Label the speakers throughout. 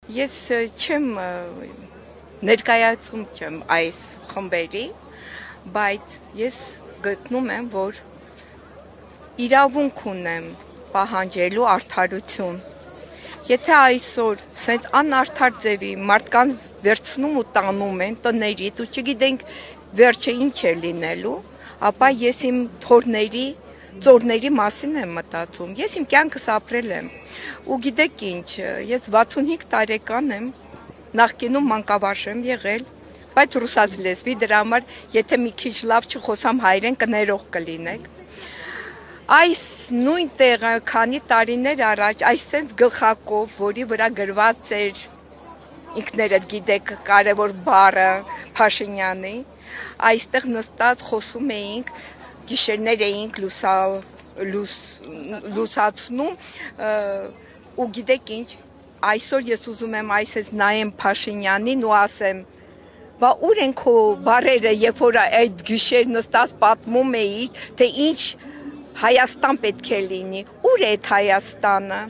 Speaker 1: Ես չեմ ներկայացում չեմ այս խմբերի, բայց ես գտնում եմ, որ իրավունք ունեմ պահանջելու արդարություն։ Եթե այսօր սենց անարդար ձևի մարդկանց վերցնում ու տանում են տներից ու չգիտենք վերջը ինչ է լինելու, ապա ես իմ թորների ծորների մասին եմ մտածում, ես իմ կյանքս ապրել եմ, ու գիտեք ինչ, ես 65 տարեկան եմ, նախկինում մանկավարժ եմ եղել, բայց ռուսաց լեզվի, դրա համար, եթե մի քիչ լավ չխոսամ հայերեն, կներող կլինեք։ Այս նույն տեղը քանի տարիներ առաջ, այս սենց գլխակով, որի վրա գրված էր, ինքներդ գիտեք կարևոր բառը Փաշինյանի, այստեղ նստած խոսում էինք, գիշերներ էինք լուսացնում ու գիտեք ինչ, այսօր ես ուզում եմ այսպես նայեմ Փաշինյանին ու ասեմ, բա ուր են քո բառերը, երբ որ այդ գիշեր նստած պատմում էիր, թե ինչ Հայաստան պետք է լինի, ուր է այդ Հայաստանը։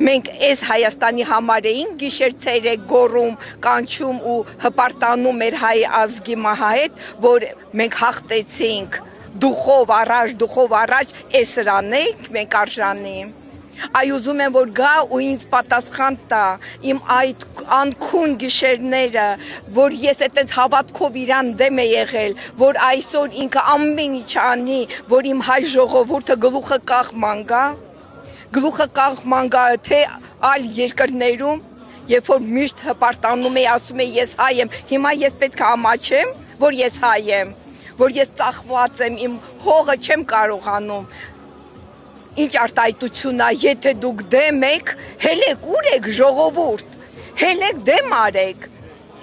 Speaker 1: Մենք այս Հայաստանի համար էինք գիշեր ցերեկ գոռում, կանչում ու հպարտանում մեր հայ ազգի մահայետ, որ մենք հաղթեցինք դուխով առաջ, այս սրանենք մենք արժանի։ Այ ուզում եմ, որ գա ու ինձ պատասխան տա իմ այդ անքուն գիշերները, որ ես այդպես հավատքով իրան դեմ է եղել, որ այսօր ինքը ամեն ինչ անի, որ իմ հայ ժողովուրդը գլուխը կախման գա, թե այլ երկրներում, երբ որ միշտ հպարտանում է, ասում է ես հայ եմ, հիմա ես պետք է ամաչեմ, որ ես հայ եմ, որ ես ծախված եմ, իմ հողը չեմ կարողանում, ինչ արտահայտություն է, եթե դուք դեմ եք, հելեք ուր եք ժողովուրդ, հելեք դեմ արեք,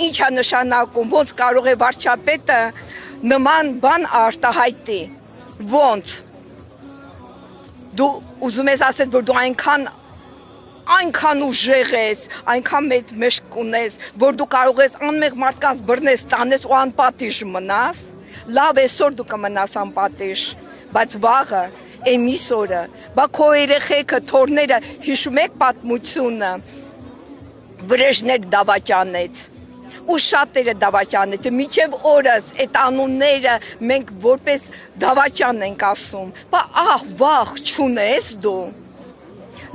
Speaker 1: ինչ է նշանակում, ոնց կարող է վարչապետը նման բան արտահայտի, ոնց, դու ուզում ես ասես, որ դու այնքան ուժեղ ես, այնքան մեծ մեշք ունես, որ դու կարող ես անմեղ մարդկանց բռնես, տանես ու անպատիժ մնաս, լավ այսօր դու կմնաս անպատիժ, բայց վաղը, մյուս օրը, բա քո երեխեքը, թորները, հիշում եք պատմությունը, Բրեժնև դավաճանեց, ու շատերը դավաճանեց, մինչև օրս այդ անունները մենք որպես դավաճան ենք ասում, բա վախ չունես դու,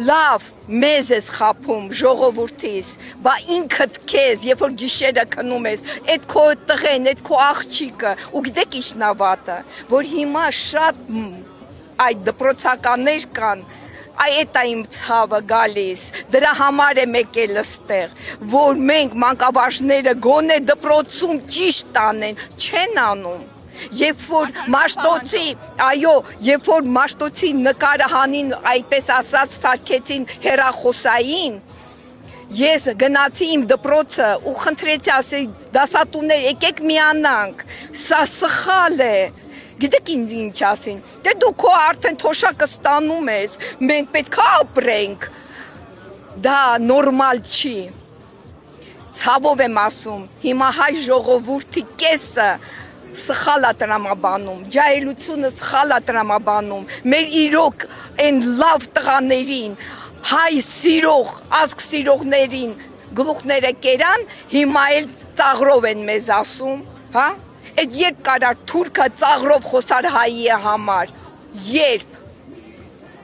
Speaker 1: լավ մեզ ես խափում ժողովուրդիս, բա ինքդ քեզ, երբ որ գիշերը քնում ես, այդ քո տղեն, այդ քո աղջիկը, ու գիտեք ինչն ա վատը, որ հիմա շատ այդ դպրոցականներ կան, այդ է իմ ցավը գալիս, դրա համար եմ եկել այստեղ, որ մենք մանկավարժները գոնե դպրոցում ճիշտ անեն, չեն անում, երբ որ Մաշտոցի նկարը հանին, այդպես ասած սարքեցին հեռախոսային, ես գնացի իմ դպրոցը ու խնդրեցի, ասի դասատուներ, եկեք միանանք, սա սխալ է, գիտեք ինչ ասին, դե դու քո արդեն թոշակը ստանում ես, մենք պետք է ապրենք, դա նորմալ չի, ցավով եմ ասում, հիմա հայ ժողովուրդի կեսը սխալ է տրամաբանում, ջահելությունը սխալ է տրամաբանում, մեր իրոք այն լավ տղաներին, հայ սիրող, ազգ սիրողներին գլուխները կերան, հիմա էլ ծաղրով են մեզ ասում, հա? Այդ երբ կարար թուրքը ծաղրով խոսար հայի համար, երբ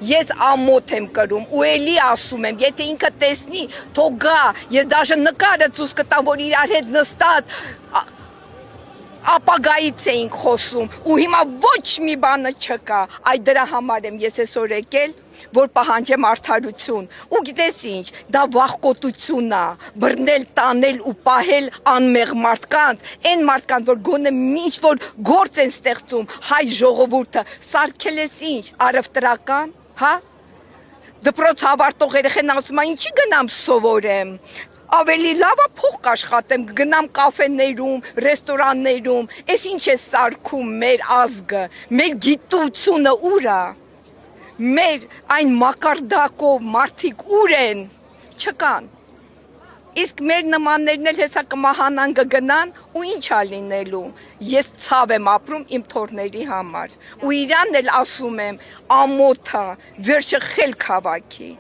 Speaker 1: ես ամոթ եմ կրում ու էլի ասում եմ, եթե ինքը տեսնի, թող գա, ես դաժե նկարը ցույց կտամ, որ իրար հետ նստած ապագայից էինք խոսում ու հիմա ոչ մի բանը չկա, այդ դրա համար եմ ես այսօր եկել, որ պահանջեմ արդարություն, ու գիտես ինչ, դա վախկոտություն է, բռնել, տանել ու պահել անմեղ մարդկանց, այն մարդկանց, որ գոնե ինչ որ գործ են ստեղծում, հայ ժողովուրդը, սարքել ես ինչ, առևտրական, հա, դպրոց հավարտող երեխեն ասում է, ինչի գնամ սովորեմ, ավելի լավ է փող կաշխատեմ, գնամ կաֆեներում, ռեստորաններում, այս ինչ է սարքում մեր ազգը, մեր գիտությունը ուր է, մեր այն մակարդակով մարդիկ ուր են, չկան, իսկ մեր նմաններն էլ հեսա կմահանան կգնան ու ինչ է լինելու, ես ցավ եմ ապրում իմ թորների համար ու իրան էլ ասում եմ ամոթա, վերջը խելք հավաքի։